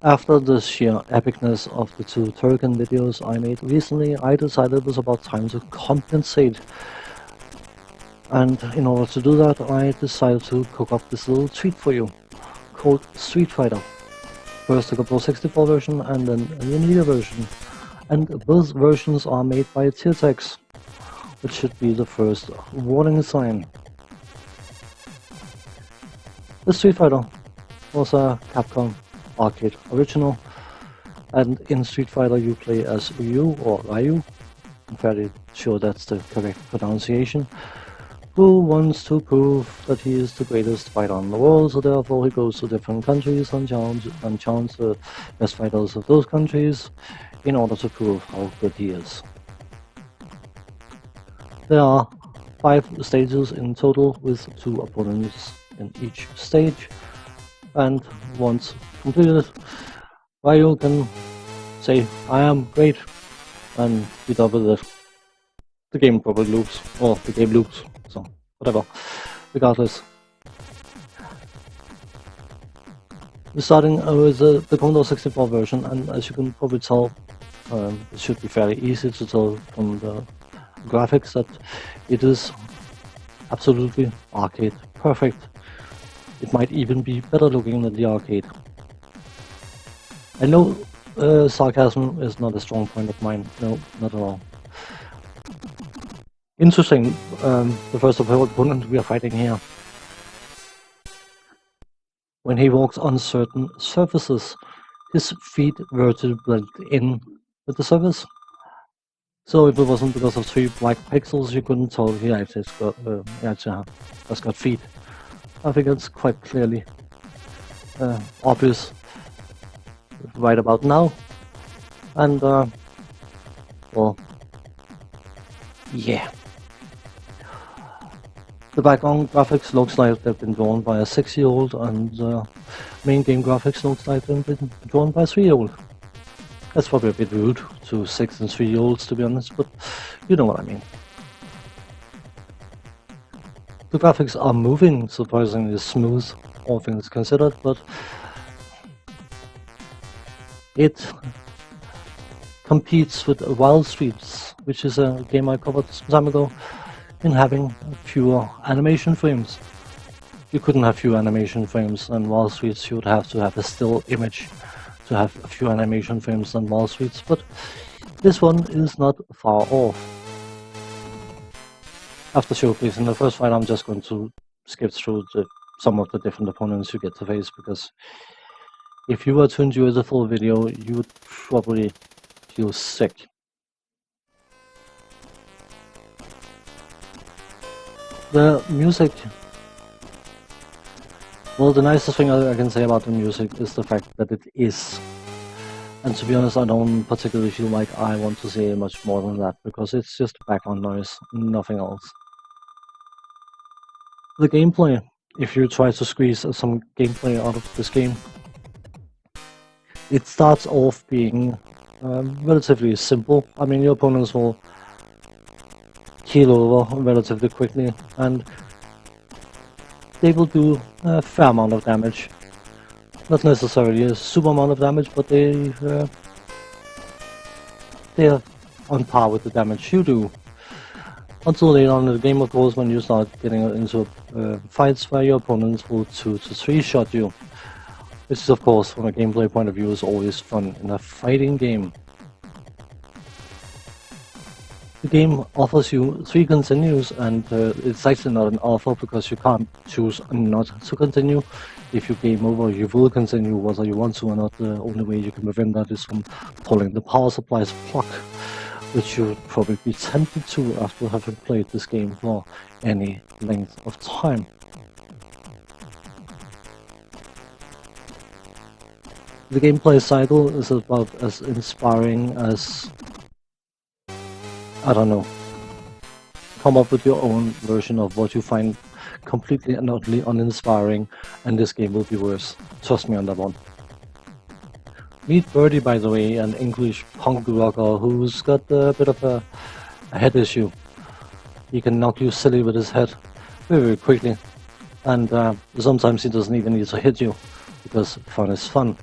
After the sheer epicness of the two Turrican videos I made recently, I decided it was about time to compensate. And in order to do that, I decided to cook up this little treat for you, called Street Fighter. First the Capcom 64 version and then the Amiga version. And both versions are made by Tiertex, which should be the first warning sign. The Street Fighter was a Capcom arcade original, and in Street Fighter you play as Ryu or Ryu, I'm fairly sure that's the correct pronunciation, who wants to prove that he is the greatest fighter in the world, so therefore he goes to different countries and challenges the best fighters of those countries in order to prove how good he is. There are 5 stages in total with 2 opponents in each stage, and once completed, Ryu can say, "I am great," and be done with it. The game probably loops, or the game loops, so whatever. Regardless, we're starting with the Commodore 64 version, and as you can probably tell, it should be fairly easy to tell from the graphics that it is absolutely arcade perfect. It might even be better looking than the arcade. I know sarcasm is not a strong point of mine, no, not at all. Interesting, the first opponent we are fighting here. When he walks on certain surfaces, his feet were to blend in with the surface. So if it wasn't because of 3 black pixels, you couldn't tell he actually has got feet. I think it's quite clearly obvious right about now. And well, yeah. The background graphics looks like they've been drawn by a 6-year-old, and main game graphics looks like they've been drawn by a 3-year-old. That's probably a bit rude to 6 and 3-year-olds, to be honest, but you know what I mean. The graphics are moving surprisingly smooth, all things considered, but it competes with Wild Streets, which is a game I covered some time ago, in having fewer animation frames. You couldn't have fewer animation frames than Wild Streets, you would have to have a still image to have a few animation frames than Wild Streets, but this one is not far off. After showcasing the first fight, I'm just going to skip through some of the different opponents you get to face, because if you were to enjoy the full video, you would probably feel sick. The music, well, the nicest thing I can say about the music is the fact that it is. And to be honest, I don't particularly feel like I want to say much more than that, because it's just background noise, nothing else. The gameplay, if you try to squeeze some gameplay out of this game, it starts off being relatively simple. I mean, your opponents will heal over relatively quickly, and they will do a fair amount of damage. Not necessarily a super amount of damage, but they are on par with the damage you do. Until later on in the game, of course, when you start getting into fights where your opponents will 2 to 3 shot you. Which is, of course, from a gameplay point of view, is always fun in a fighting game. The game offers you 3 continues, and it's actually not an offer, because you can't choose not to continue. If you game over, you will continue whether you want to or not. The only way you can prevent that is from pulling the power supply's plug, which you would probably be tempted to after having played this game for any length of time. The gameplay cycle is about as inspiring as, I don't know, come up with your own version of what you find completely and utterly uninspiring, and this game will be worse. Trust me on that one. Meet Birdie, by the way, an English punk rocker who's got a bit of a head issue. He can knock you silly with his head very, very quickly, and sometimes he doesn't even need to hit you, because fun is fun.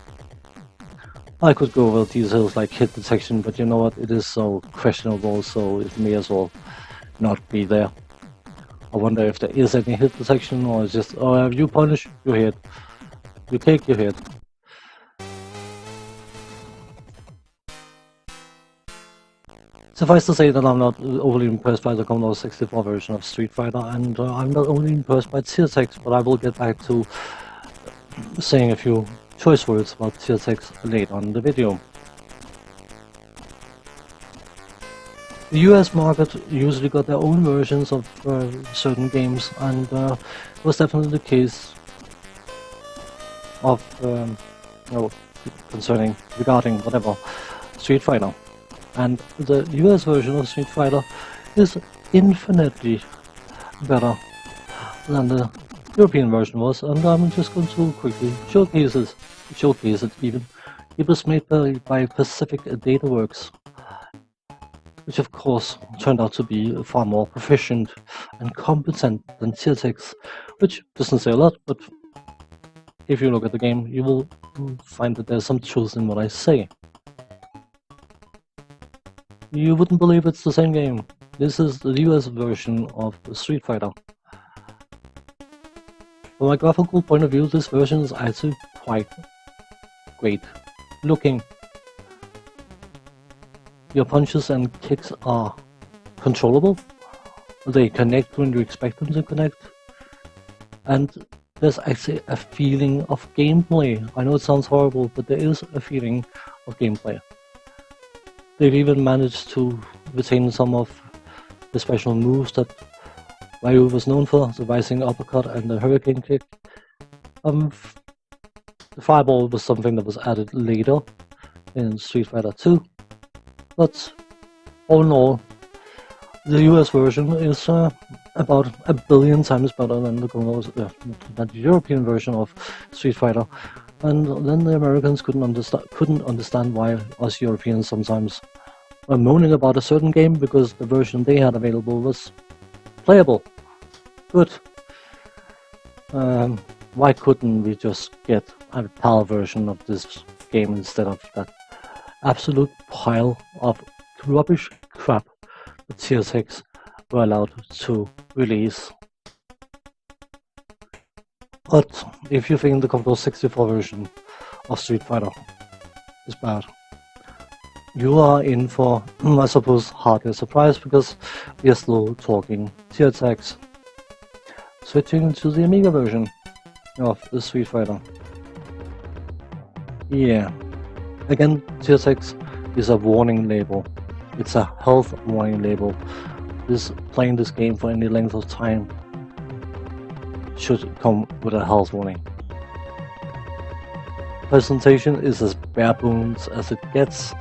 I could go over details like hit detection, but you know what? It is so questionable, so it may as well not be there. I wonder if there is any hit detection, or it's just, oh, you punish, you hit. You kick, you hit. Suffice to say that I'm not overly impressed by the Commodore 64 version of Street Fighter, and I'm not only impressed by Tiertex, but I will get back to saying a few choice words about Tiertex later on in the video. The US market usually got their own versions of certain games, and it was definitely the case of regarding whatever Street Fighter. And the US version of Street Fighter is infinitely better than the European version was, and I'm just going to quickly showcase it even. It was made by Pacific Dataworks, which of course turned out to be far more proficient and competent than Tiertex, which doesn't say a lot, but if you look at the game, you will find that there's some truth in what I say. You wouldn't believe it's the same game. This is the US version of Street Fighter. From a graphical point of view, this version is actually quite great looking. Your punches and kicks are controllable. They connect when you expect them to connect. And there's actually a feeling of gameplay. I know it sounds horrible, but there is a feeling of gameplay. They've even managed to retain some of the special moves that Ryu was known for, the rising uppercut and the hurricane kick. The fireball was something that was added later in Street Fighter 2, but all in all, the US version is about 1 billion times better than the European version of Street Fighter. And then the Americans couldn't understand why us Europeans sometimes were moaning about a certain game because the version they had available was playable, good. Why couldn't we just get a PAL version of this game instead of that absolute pile of rubbish crap that Tiertex were allowed to release? But if you think the Commodore 64 version of Street Fighter is bad, you are in for, I suppose, hardly a surprise, because we are still talking Tiertex. Switching to the Amiga version of the Street Fighter. Yeah, again, Tiertex is a warning label. It's a health warning label. Playing this game for any length of time should come with a health warning. Presentation is as bare bones as it gets,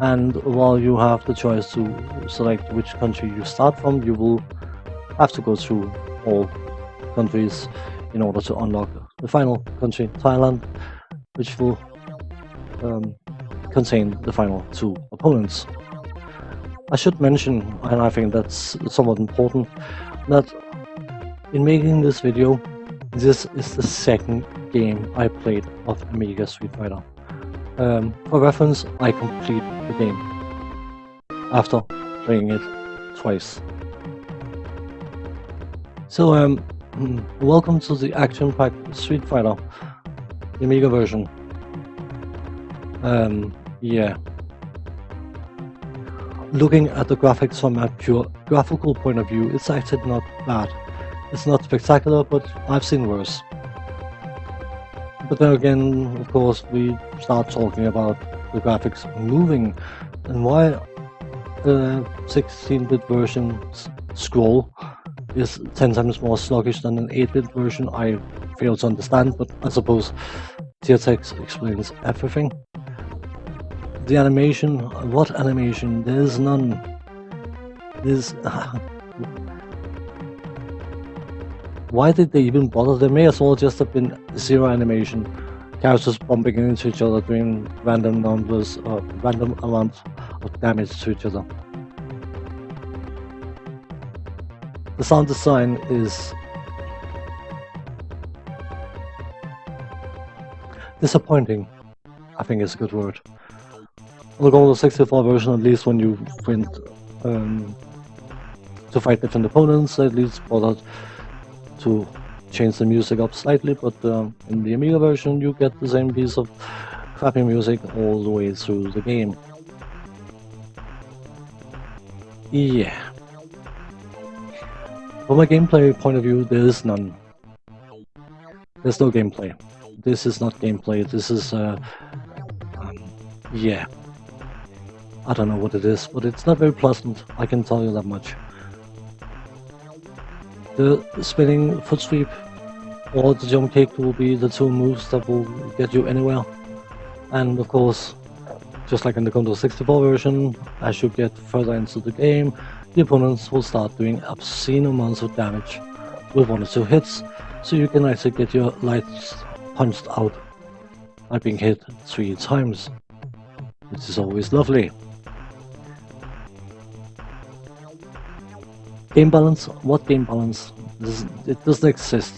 and while you have the choice to select which country you start from, you will have to go through all countries in order to unlock the final country, Thailand, which will contain the final 2 opponents. I should mention, and I think that's somewhat important, that in making this video, this is the second game I played of Amiga Street Fighter. For reference, I complete the game after playing it twice. So, welcome to the action-packed Street Fighter, the Amiga version. Yeah. Looking at the graphics from a pure graphical point of view, it's actually not bad. It's not spectacular, but I've seen worse. But then again, of course, we start talking about the graphics moving, and why the 16-bit version's scroll is 10 times more sluggish than an 8-bit version, I fail to understand, but I suppose Tiertex explains everything. The animation, what animation? There's none. Why did they even bother? There may as well just have been zero animation. Characters bumping into each other, doing random numbers, random amounts of damage to each other. The sound design is disappointing. I think is a good word. Look on the 64 version, at least when you went to fight different opponents, at least bothered to change the music up slightly, but in the Amiga version you get the same piece of crappy music all the way through the game. Yeah. From a gameplay point of view, there is none. There's no gameplay. This is not gameplay, this is yeah. I don't know what it is, but it's not very pleasant, I can tell you that much. The spinning foot sweep or the jump kick will be the two moves that will get you anywhere. And of course, just like in the Commodore 64 version, as you get further into the game, the opponents will start doing obscene amounts of damage with 1 or 2 hits, so you can actually get your lights punched out by being hit 3 times, which is always lovely. Game balance? What game balance? It doesn't exist.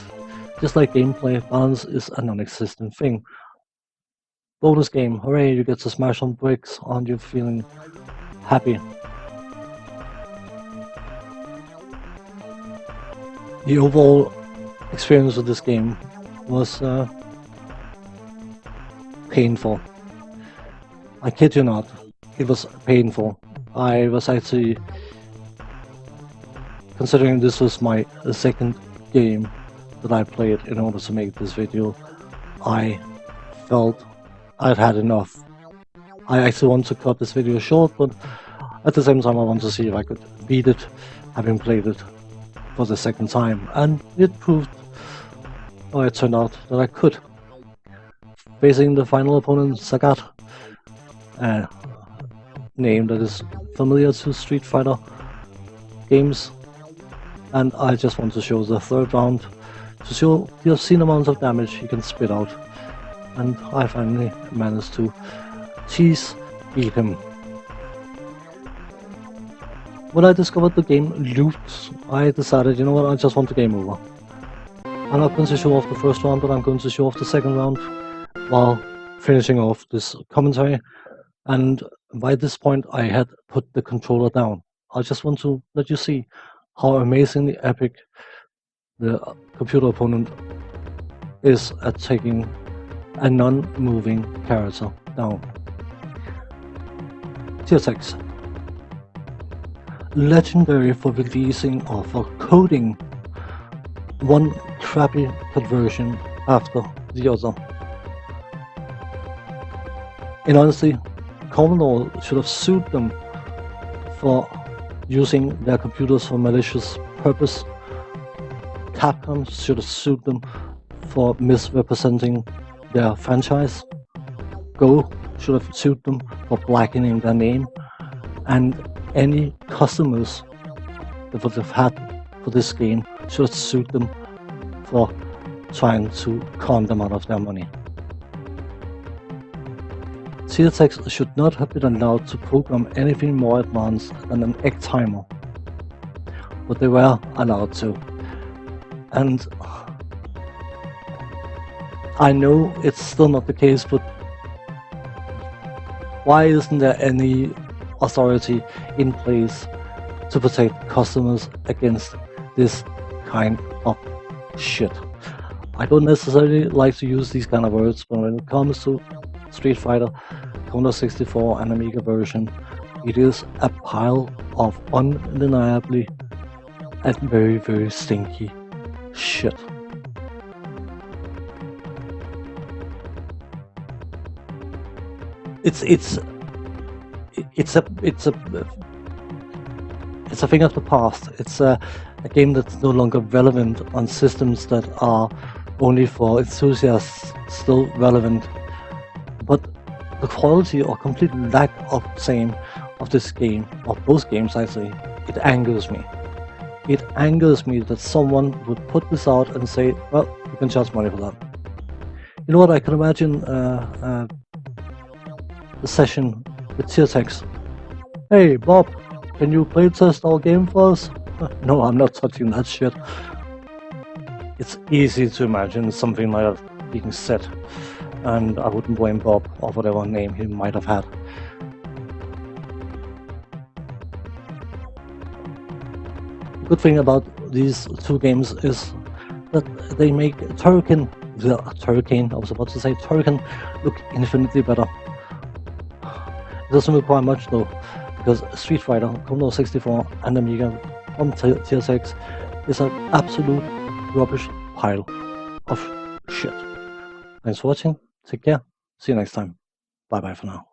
Just like gameplay, balance is a non-existent thing. Bonus game, hooray, you get to smash on bricks, aren't you feeling happy? The overall experience of this game was painful. I kid you not, it was painful. I was actually, considering this was my second game that I played in order to make this video, I felt I'd had enough. I actually want to cut this video short, but at the same time I want to see if I could beat it, having played it for the second time, and it proved, or it turned out that I could. Facing the final opponent, Sagat, a name that is familiar to Street Fighter games, and I just want to show the third round to show the obscene amounts of damage he can spit out, and I finally managed to beat him. When I discovered the game looped, I decided, you know what, I just want the game over. I'm not going to show off the first round, but I'm going to show off the second round while finishing off this commentary, and by this point I had put the controller down. I just want to let you see how amazingly epic the computer opponent is at taking a non-moving character down. Tiertex. Legendary for releasing or for coding one crappy conversion after the other. In honesty, Commodore should have sued them for using their computers for malicious purpose. Capcom should have sued them for misrepresenting their franchise. Go should have sued them for blackening their name, and any customers that would have had for this game should have sued them for trying to con them out of their money. Tiertex should not have been allowed to program anything more advanced than an egg timer, but they were allowed to. And I know it's still not the case, but why isn't there any authority in place to protect customers against this kind of shit? I don't necessarily like to use these kind of words, but when it comes to Street Fighter, Commodore 64 and Amiga version, it is a pile of undeniably and very, very stinky shit. It's a thing of the past. It's a game that's no longer relevant on systems that are only for enthusiasts, still relevant. But the quality or complete lack of same of this game, of both games actually, it angers me. It angers me that someone would put this out and say, well, you can charge money for that. You know what, I can imagine the session with Tiertex. Hey Bob, can you play test our game for us? No, I'm not touching that shit. It's easy to imagine something like that being said. and I wouldn't blame Bob or whatever name he might have had. The good thing about these two games is that they make Turrican, I was about to say Turrican, look infinitely better. It doesn't require much though, because Street Fighter, Commodore 64, and Amiga on Tiertex is an absolute rubbish pile of shit. Thanks for watching, take care, see you next time, bye bye for now.